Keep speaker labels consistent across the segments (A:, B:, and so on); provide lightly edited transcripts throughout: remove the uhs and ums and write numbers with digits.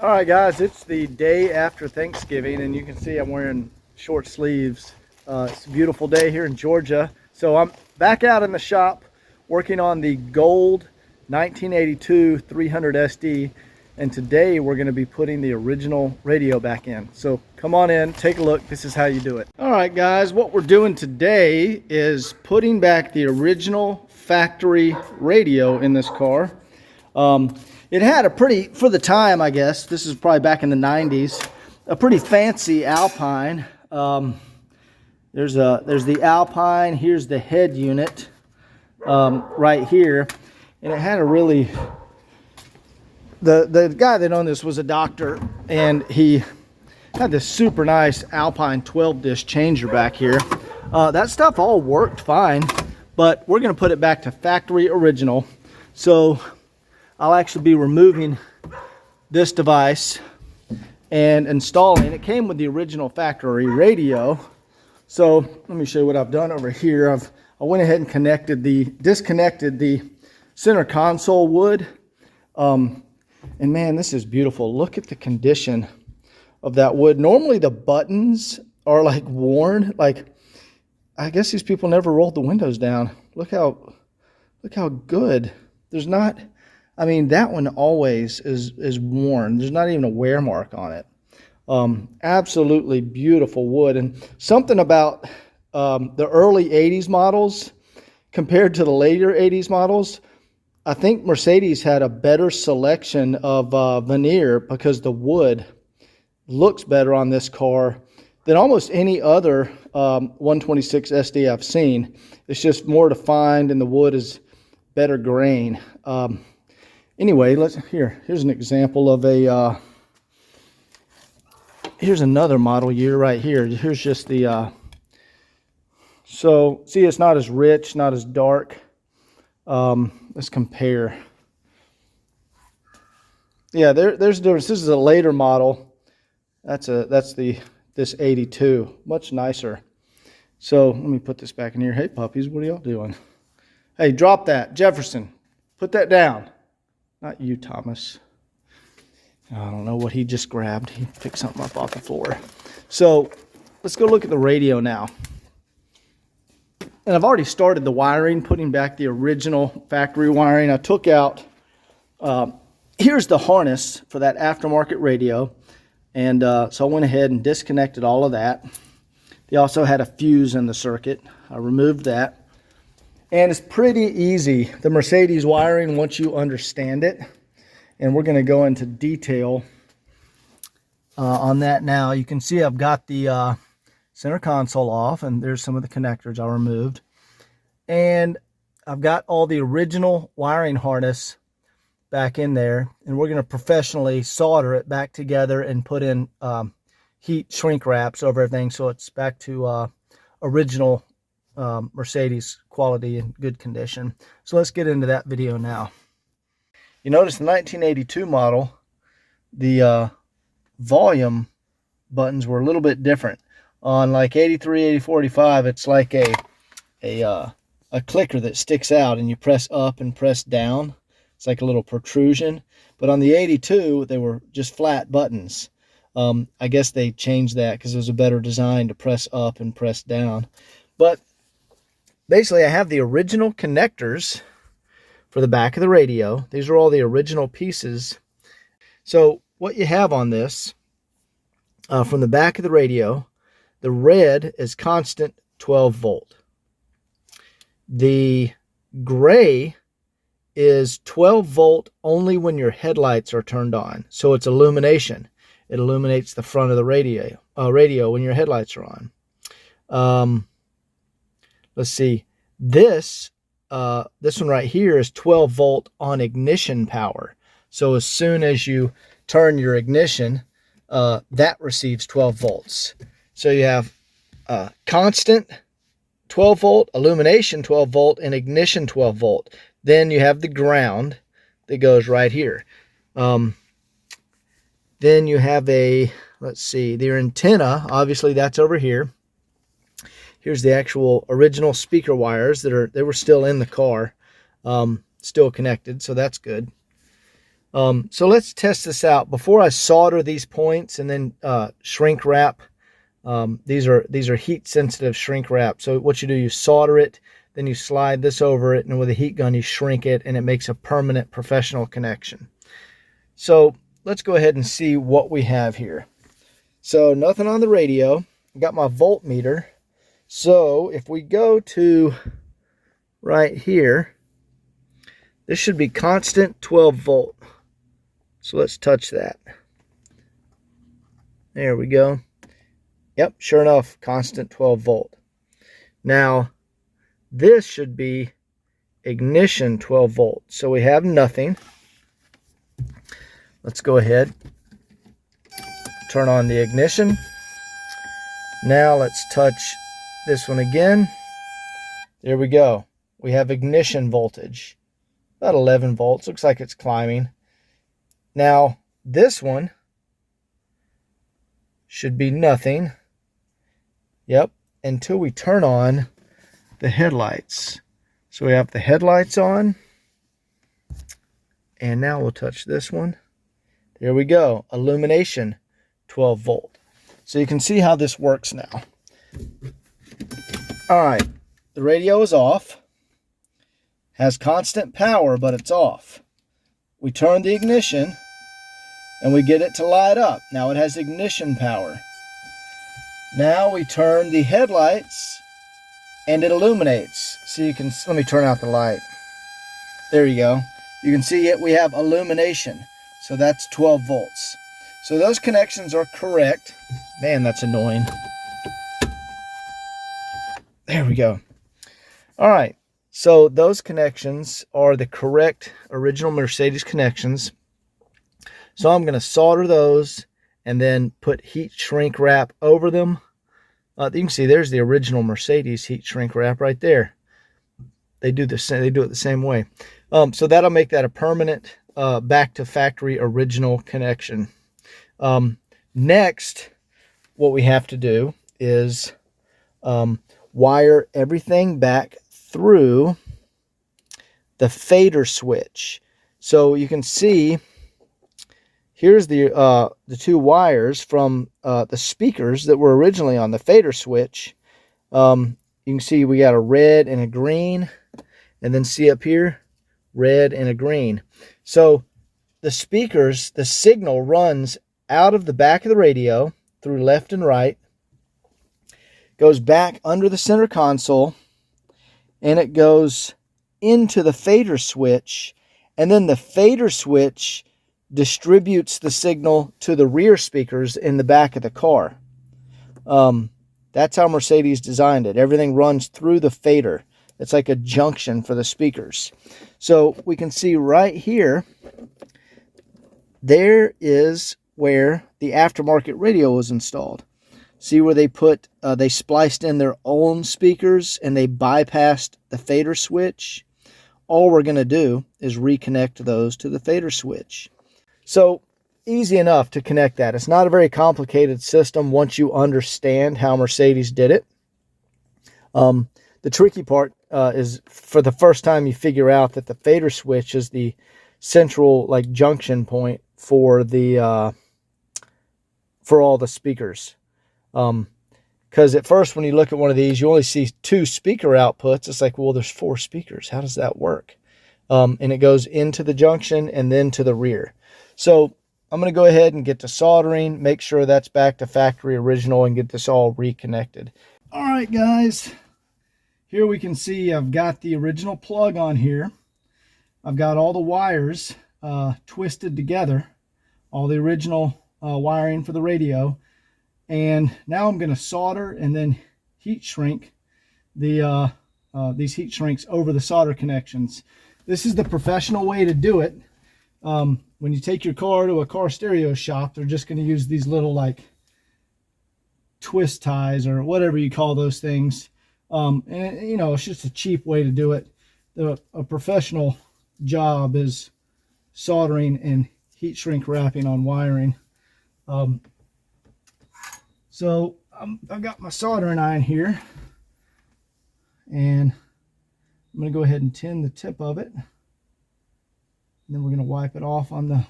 A: All right, guys, it's the day after Thanksgiving, and you can see I'm wearing short sleeves. It's a beautiful day here in Georgia. So I'm back out in the shop working on the gold 1982 300 SD, and today we're going to be putting the original radio back in. So come on in, take a look. This is how you do it. All right, guys, what we're doing today is putting back the original factory radio in this car. It had a pretty, for the time, I guess, this is probably back in the 90s, a pretty fancy Alpine. There's the Alpine, here's the head unit right here. And it had a really, the guy that owned this was a doctor, and he had this super nice Alpine 12-disc changer back here. That stuff all worked fine, but we're going to put it back to factory original. So I'll actually be removing this device and installing. It came with the original factory radio. So let me show you what I've done over here. I went ahead and disconnected the center console wood. And man, this is beautiful. Look at the condition of that wood. Normally the buttons are like worn. Like, I guess these people never rolled the windows down. Look how good. There's not, I mean, that one always is worn. There's not even a wear mark on it. Absolutely beautiful wood. And something about the early 80s models compared to the later 80s models, I think Mercedes had a better selection of veneer because the wood looks better on this car than almost any other 126 SD I've seen. It's just more defined and the wood is better grain. Anyway, here's an example of a, here's another model year right here. Here's just the, so see, it's not as rich, not as dark. Let's compare. Yeah, there's a difference. This is a later model. That's this 82, much nicer. So let me put this back in here. Hey puppies, what are y'all doing? Hey, drop that. Jefferson, put that down. Not you, Thomas. I don't know what he just grabbed. He picked something up off the floor. So let's go look at the radio now. And I've already started the wiring, putting back the original factory wiring. I took out, here's the harness for that aftermarket radio. And so I went ahead and disconnected all of that. They also had a fuse in the circuit. I removed that. And it's pretty easy, the Mercedes wiring, once you understand it. And we're going to go into detail on that now. You can see I've got the center console off, and there's some of the connectors I removed. And I've got all the original wiring harness back in there. And we're going to professionally solder it back together and put in heat shrink wraps over everything so it's back to original Mercedes quality and good condition. So let's get into that video now. You notice the 1982 model, the volume buttons were a little bit different. On like 83, 84, 85, it's like a clicker that sticks out and you press up and press down. It's like a little protrusion. But on the 82, they were just flat buttons. I guess they changed that because it was a better design to press up and press down. But basically, I have the original connectors for the back of the radio. These are all the original pieces. So what you have on this, from the back of the radio, the red is constant 12 volt. The gray is 12 volt only when your headlights are turned on. So it's illumination. It illuminates the front of the radio when your headlights are on. Let's see. This one right here is 12 volt on ignition power. So as soon as you turn your ignition, that receives 12 volts. So you have constant 12 volt, illumination 12 volt, and ignition 12 volt. Then you have the ground that goes right here. Then you have let's see, the antenna, obviously that's over here. Here's the actual original speaker wires they were still in the car, still connected, so that's good. So let's test this out. Before I solder these points and then shrink wrap, these are heat sensitive shrink wrap. So what you do, you solder it, then you slide this over it, and with a heat gun you shrink it, and it makes a permanent professional connection. So let's go ahead and see what we have here. So nothing on the radio. I got my voltmeter. So if we go to right here, this should be constant 12 volt. So let's touch that. There we go. Yep, sure enough, constant 12 volt. Now, this should be ignition 12 volt. So we have nothing. Let's go ahead, turn on the ignition. Now let's touch this one again. There we go. We have ignition voltage, about 11 volts. Looks like it's climbing. Now this one should be nothing. Yep, until we turn on the headlights. So we have the headlights on. And now we'll touch this one. There we go. Illumination, 12 volt. So you can see how this works now. All right, the radio is off. Has constant power, but it's off. We turn the ignition and we get it to light up. Now it has ignition power. Now we turn the headlights and it illuminates. So you can, let me turn out the light. There you go. You can see it, we have illumination. So that's 12 volts. So those connections are correct. Man, that's annoying. There we go. All right. So those connections are the correct original Mercedes connections. So I'm going to solder those and then put heat shrink wrap over them. You can see there's the original Mercedes heat shrink wrap right there. They do the same. They do it the same way. So that'll make that a permanent back to factory original connection. Next, what we have to do is wire everything back through the fader switch. So you can see here's the two wires from the speakers that were originally on the fader switch. You can see we got a red and a green, and then see up here, red and a green. So the speakers, the signal runs out of the back of the radio through left and right, goes back under the center console, and it goes into the fader switch, and then the fader switch distributes the signal to the rear speakers in the back of the car. That's how Mercedes designed it. Everything runs through the fader. It's like a junction for the speakers. So we can see right here, there is where the aftermarket radio was installed. See where they put, they spliced in their own speakers and they bypassed the fader switch. All we're going to do is reconnect those to the fader switch. So easy enough to connect that. It's not a very complicated system once you understand how Mercedes did it. The tricky part is for the first time you figure out that the fader switch is the central like junction point for the for all the speakers. Because at first when you look at one of these, you only see two speaker outputs. It's like, well, there's four speakers. How does that work? And it goes into the junction and then to the rear. So I'm going to go ahead and get to soldering, make sure that's back to factory original, and get this all reconnected. All right, guys. Here we can see I've got the original plug on here. I've got all the wires twisted together, all the original wiring for the radio. And now I'm going to solder and then heat shrink the these heat shrinks over the solder connections. This is the professional way to do it. When you take your car to a car stereo shop, they're just going to use these little like twist ties or whatever you call those things. And you know, it's just a cheap way to do it. A professional job is soldering and heat shrink wrapping on wiring. So I've got my soldering iron here, and I'm going to go ahead and tin the tip of it. And then we're going to wipe it off on the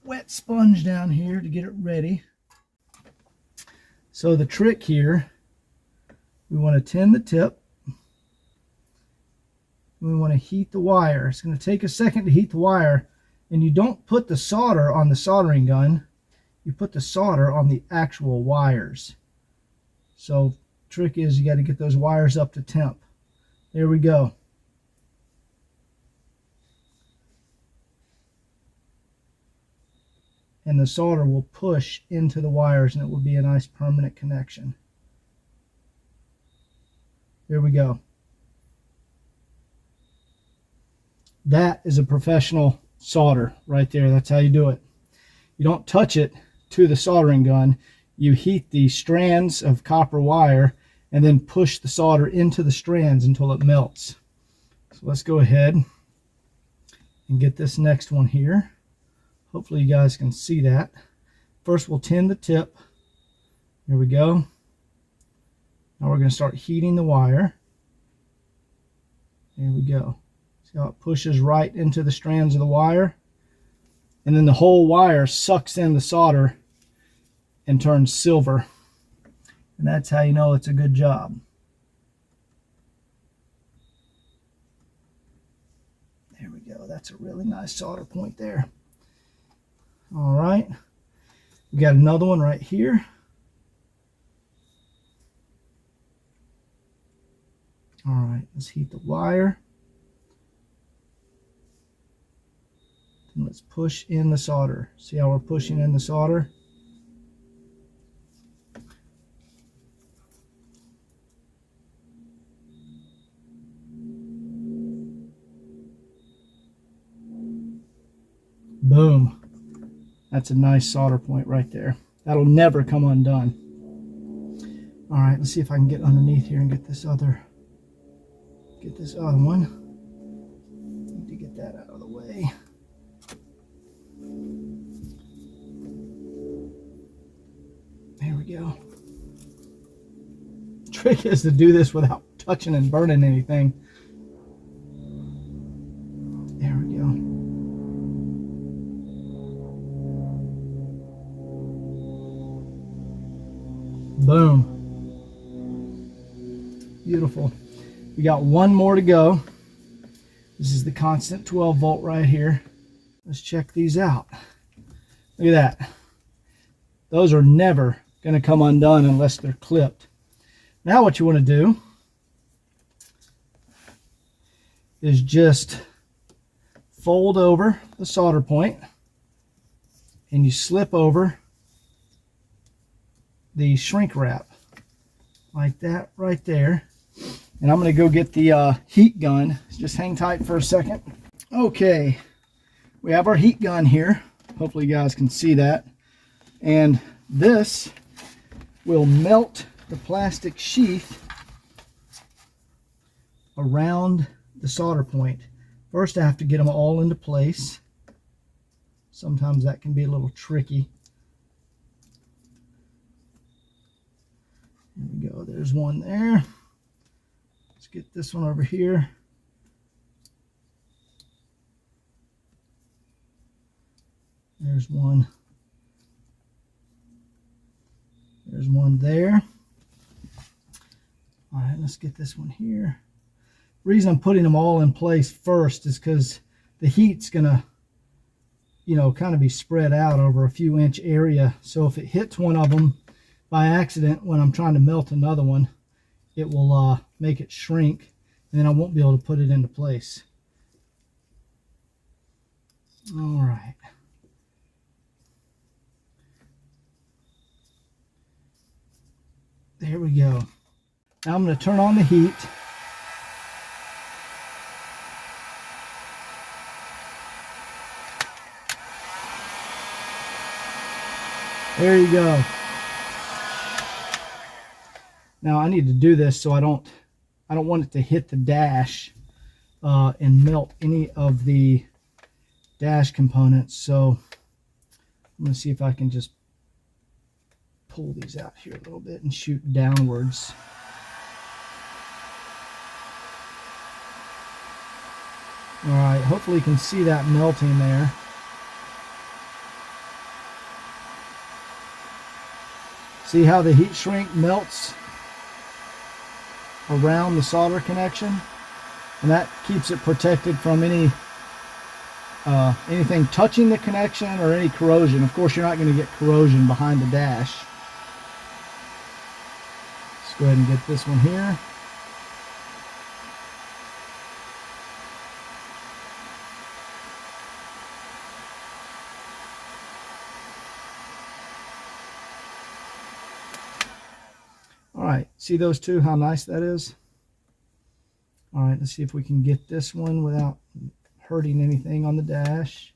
A: wet sponge down here to get it ready. So the trick here, we want to tin the tip. We want to heat the wire. It's going to take a second to heat the wire, and you don't put the solder on the soldering gun. You put the solder on the actual wires. So trick is you got to get those wires up to temp. There we go. And the solder will push into the wires, and it will be a nice permanent connection. There we go. That is a professional solder right there. That's how you do it. You don't touch it to the soldering gun. You heat the strands of copper wire and then push the solder into the strands until it melts. So let's go ahead and get this next one here. Hopefully you guys can see that. First we'll tin the tip. There we go. Now we're going to start heating the wire. There we go. See how it pushes right into the strands of the wire? And then the whole wire sucks in the solder and turns silver. And that's how you know it's a good job. There we go. That's a really nice solder point there. All right. We got another one right here. All right. Let's heat the wire. And let's push in the solder. See how we're pushing in the solder? Boom. That's a nice solder point right there. That'll never come undone. All right, let's see if I can get underneath here and get this other one. Need to get that out of the way. There we go. Trick is to do this without touching and burning anything. There we go. Boom. Beautiful. We got one more to go. This is the constant 12 volt right here. Let's check these out. Look at that. Those are never going to come undone unless they're clipped. Now what you want to do is just fold over the solder point and you slip over the shrink wrap like that right there. And I'm going to go get the heat gun. Just hang tight for a second. Okay, we have our heat gun here. Hopefully you guys can see that. And this will melt the plastic sheath around the solder point. First I have to get them all into place. Sometimes that can be a little tricky. There we go. There's one there. Let's get this one over here. There's one. There's one there. All right, let's get this one here. The reason I'm putting them all in place first is because the heat's gonna, kind of be spread out over a few inch area. So if it hits one of them by accident when I'm trying to melt another one, it will make it shrink, and then I won't be able to put it into place. All right. There we go. Now I'm going to turn on the heat. There you go. Now I need to do this so I don't want it to hit the dash and melt any of the dash components. So I'm going to see if I can just pull these out here a little bit and shoot downwards. All right, hopefully you can see that melting there. See how the heat shrink melts around the solder connection? And that keeps it protected from anything touching the connection or any corrosion. Of course, you're not going to get corrosion behind the dash. Let's go ahead and get this one here. All right, see those two, how nice that is? All right, let's see if we can get this one without hurting anything on the dash.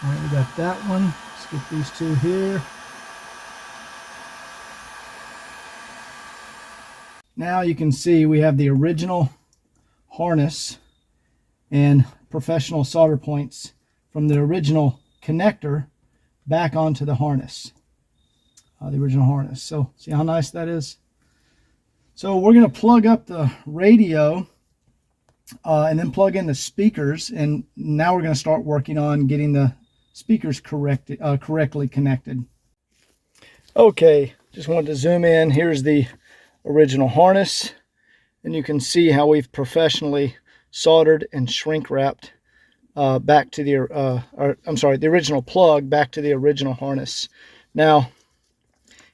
A: All right, we got that one. Let's get these two here. Now you can see we have the original harness and professional solder points from the original connector back onto the harness, the original harness. So see how nice that is? So we're going to plug up the radio and then plug in the speakers, and now we're going to start working on getting the speakers correctly connected. Okay, just wanted to zoom in. Here's the original harness, and you can see how we've professionally soldered and shrink wrapped back to the original plug back to the original harness. Now,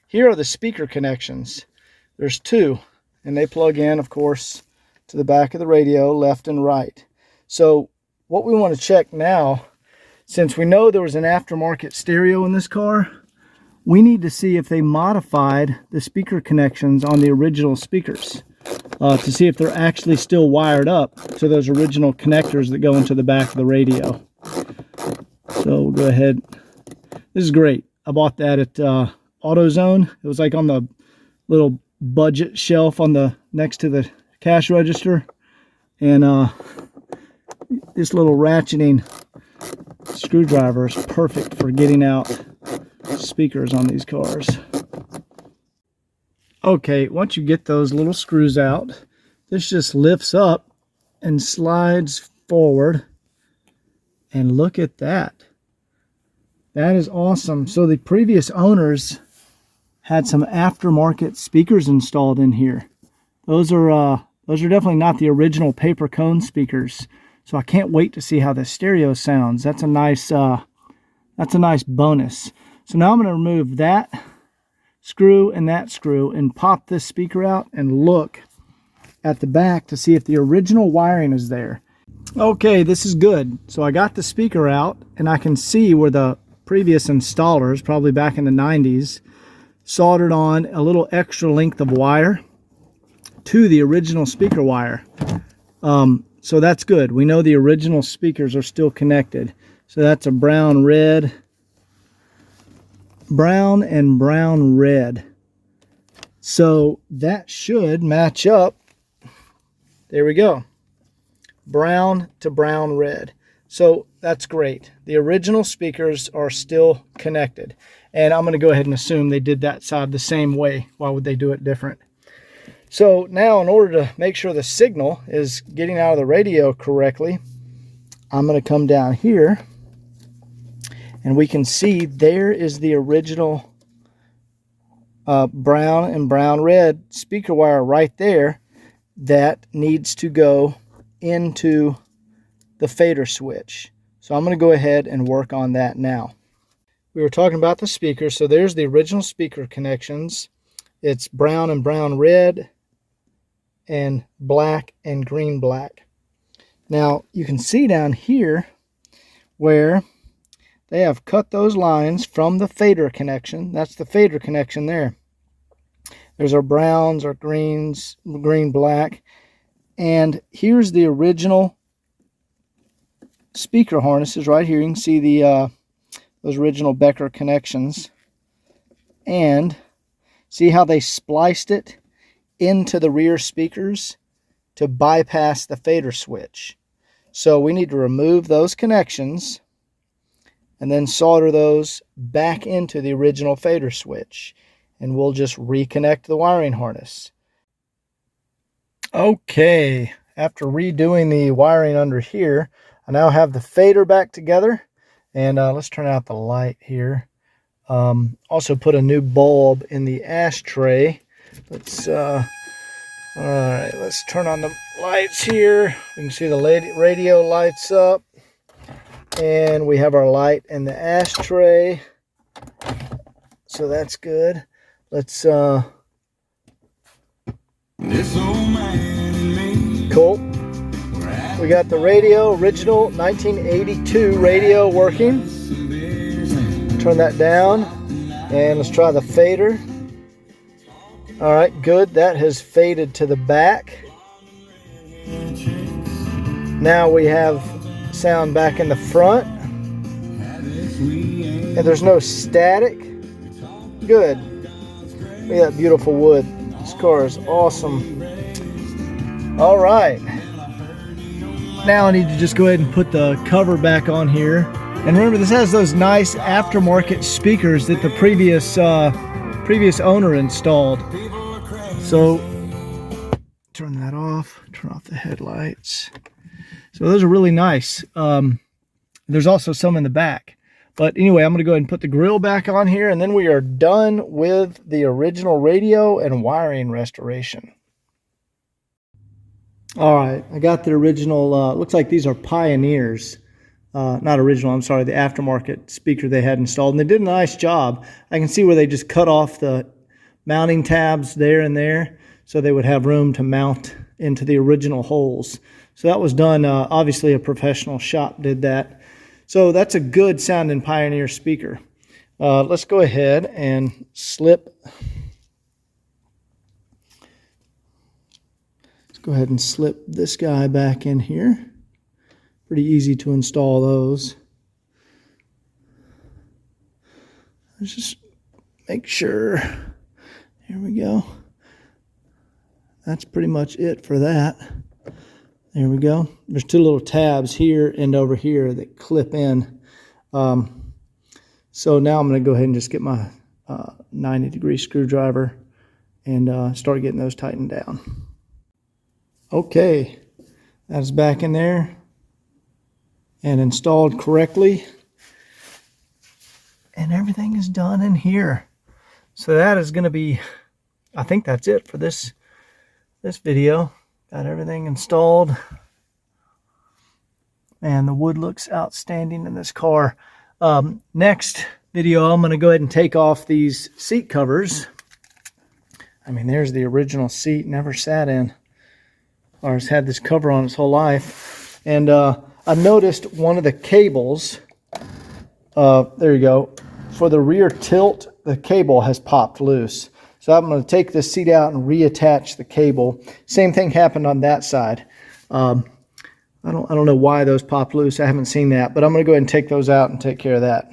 A: here are the speaker connections. There's two, and they plug in, of course, to the back of the radio, left and right. So what we want to check now, since we know there was an aftermarket stereo in this car, we need to see if they modified the speaker connections on the original speakers to see if they're actually still wired up to those original connectors that go into the back of the radio. So we'll go ahead. This is great. I bought that at AutoZone. It was like on the little budget shelf on the next to the cash register, and this little ratcheting screwdriver is perfect for getting out speakers on these cars. Okay, once you get those little screws out, this just lifts up and slides forward, and look at that. That is awesome. So the previous owners had some aftermarket speakers installed in here. Those are definitely not the original paper cone speakers. So I can't wait to see how the stereo sounds. That's a nice bonus. So now I'm going to remove that screw and that screw and pop this speaker out and look at the back to see if the original wiring is there. Okay, this is good. So I got the speaker out, and I can see where the previous installers, probably back in the 90s, soldered on a little extra length of wire to the original speaker wire. So that's good. We know the original speakers are still connected. So that's a brown red, brown and brown red. So that should match up. There we go. Brown to brown red. So that's great. The original speakers are still connected. And I'm going to go ahead and assume they did that side the same way. Why would they do it different? So now, in order to make sure the signal is getting out of the radio correctly, I'm going to come down here, and we can see there is the original brown and brown red speaker wire right there that needs to go into the fader switch. So I'm going to go ahead and work on that now. We were talking about the speaker, so there's the original speaker connections. It's brown and brown red, and black and green black. Now you can see down here where they have cut those lines from the fader connection. That's the fader connection there. There's our browns, our greens, green, black, and here's the original speaker harnesses right here. You can see the those original Becker connections, and see how they spliced it into the rear speakers to bypass the fader switch. So we need to remove those connections and then solder those back into the original fader switch. And we'll just reconnect the wiring harness. Okay, after redoing the wiring under here, I now have the fader back together. And let's turn out the light here. Also put a new bulb in the ashtray. Let's all right, let's turn on the lights here. We can see the radio lights up, and we have our light in the ashtray, so that's good. Let's cool. We got the radio, original 1982 radio working. Turn that down, and let's try the fader. All right, good. That has faded to the back. Now we have sound back in the front, and there's no static. Good. Look at that beautiful wood. This car is awesome. All right. Now I need to just go ahead and put the cover back on here. And remember, this has those nice aftermarket speakers that the previous owner installed. So turn that off, turn off the headlights. So those are really nice. There's also some in the back. But anyway, I'm going to go ahead and put the grill back on here, and then we are done with the original radio and wiring restoration. All right, I got the original, looks like these are Pioneers. Not original, I'm sorry, the aftermarket speaker they had installed. And they did a nice job. I can see where they just cut off the mounting tabs there and there, so they would have room to mount into the original holes. So that was done, obviously a professional shop did that. So that's a good sounding Pioneer speaker. Let's go ahead and slip. Let's go ahead and slip this guy back in here. Pretty easy to install those. Let's just make sure. Here we go. That's pretty much it for that. There we go. There's two little tabs here and over here that clip in. So now I'm going to go ahead and just get my 90-degree screwdriver and start getting those tightened down. Okay, that's back in there and installed correctly. And everything is done in here. So that is going to be, I think that's it for this video. Got everything installed. And the wood looks outstanding in this car. Next video, I'm going to go ahead and take off these seat covers. I mean, there's the original seat, never sat in. Or has had this cover on its whole life. And I noticed one of the cables, there you go, for the rear tilt, the cable has popped loose. So I'm going to take this seat out and reattach the cable. Same thing happened on that side. I don't know why those popped loose. I haven't seen that, but I'm going to go ahead and take those out and take care of that.